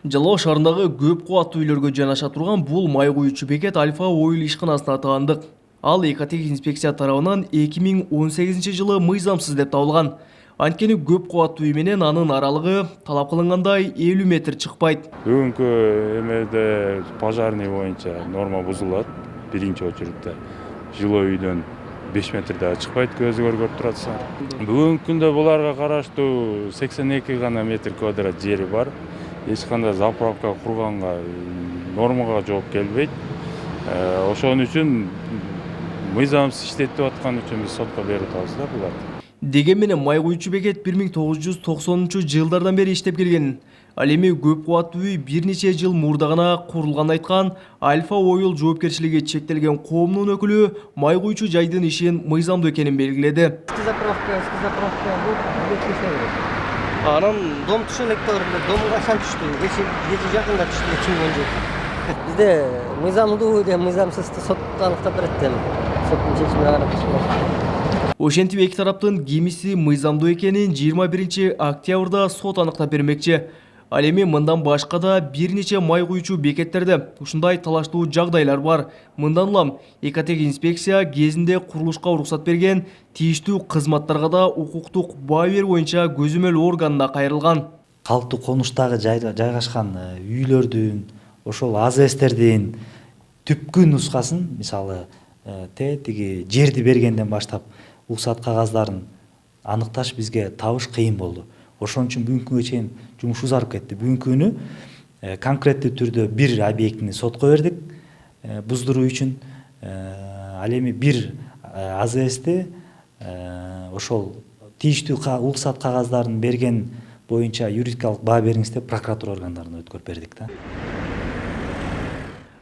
Жалоо шаарындагы көп кубаттуу үйлөргө жанаша турган бул май куючу бекет Альфа Ойл ишканасына таандык. Ал экотехник инспекция тарабынан 2018 жылы мыйзамсыз деп табылган. Анткени көп кубаттуу үй менен анын аралыгы талап кылынгандай 50 метр чыкпайт. Бүгүнкү эмеде пожарный боюнча норма бузулат. Биринчи очередте жилой үйдөн 5 метрде чыкпайт, көзү көргөрүп турат. Бүгүнкү күндө буларга караштуу 82 гана метр квадрат жери бар. Эч кандай заправка курганга нормага жооп келбейт. Ошон үчүн мыйзамсыз иштетип аткан үчүн биз сотко берип атабыз да буларды. Дегенменен май куючу бекет 1990-жылдардан бери иштеп келген. Ал эми көп кубаттуу үй бир нече жыл мурда гана курулганын айткан Альфа Ойл жоопкерчилиги чектелген коомунун өкүлү май куючу жайдын ишин мыйзамдуу экенин белгиледи. Заправка бул анан дом түшө электорунда домго качан түштү? Кече жакында түштү, чыгып жок. Бизде мыйзамдуу же мыйзамсызды сот аныктап берет эми. Соттун чечимине карап. Ошентип эки тараптын кимиси мыйзамдуу экенин 21-октябрда сот аныктап бермекчи. Ал эми мындан башка да бир нече май куючу бекеттерде ушундай талаштуу жагдайлар бар. Мындан улам экотехник инспекция кезинде курулушка уруксат берген тийиштүү кызматтарга да укуктук баа берүү боюнча көзөмөл органына кайрылган. Калктуу конуштагы жайгашкан үйлөрдүн, ошол АЗСтердин түпкү нускасын, мисалы, тиги жерди бергенден баштап уруксат кагаздарын аныкташ бизге табыш кыйын болду. Ошон үчүн бүгүнкү күнгө чейин жумуш узарып кетти. Бүгүнкү күнү конкреттүү түрдө бир объектини сотко бердик буздуруу үчүн. Ал эми бир АЗСти ошол тийиштүү уруксат кагаздарын берген боюнча юридикалык баа бериңиз деп прокуратура органдарына өткөрүп бердик да.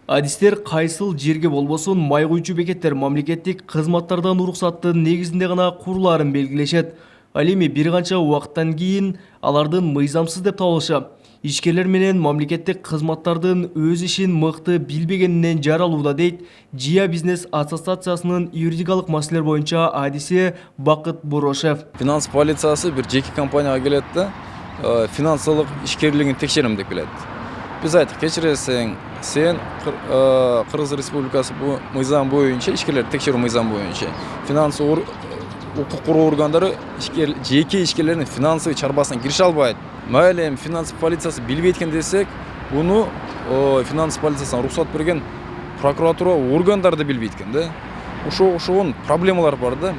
Адистер кайсыл жерге болбосун май куючу бекеттер мамлекеттик кызматтардан уруксаттын негизинде гана курулаарын белгилешет. Ал эми бир канча убакыттан кийин алардын мыйзамсыз деп табылышы ишкерлер менен мамлекеттик кызматтардын өз ишин мыкты билбегенинен жаралууда дейт ЖИА бизнес ассоциациясынын юридикалык маселелер боюнча адиси Бакыт Борошев. Финанс полициясы бир жеке компанияга келет да, финансылык ишкерлигин текшерем деп келет. Биз айттык, кечиресиң, сен Кыргыз Республикасы мыйзам боюнча ишкерлерди текшерүү мыйзам боюнча финанс укук коргоо органдары жеке ишкерлердин финансовый чарбасына кирише албайт. Майли эми финанс полициясы билбейт экен десек, буну финанс полициясына уруксат берген прокуратура органдары да билбейт экен да. Ошон проблемалар бар да.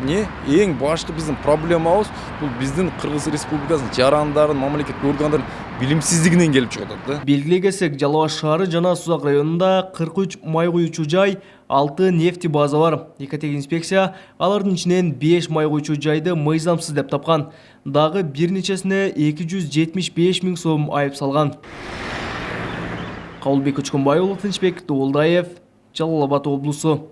Эң башкы биздин проблемабыз бул биздин Кыргыз Республикасынын жарандарын, мамлекеттик органдардын билимсиздигинен келип чыгып атат да. Белгилей кетсек, Жалал Абад шаары жана Сузак районунда 43 май куючу жай, 6 нефти база бар. Экотехник инспекция алардын ичинен 5 май куючу жайды мыйзамсыз деп тапкан. Дагы бир нечесине 275 000 сом айып салган. Кабылбек Көчкөнбай уулу, Тынчбек Тоолдаев, Жалал Абад облусу.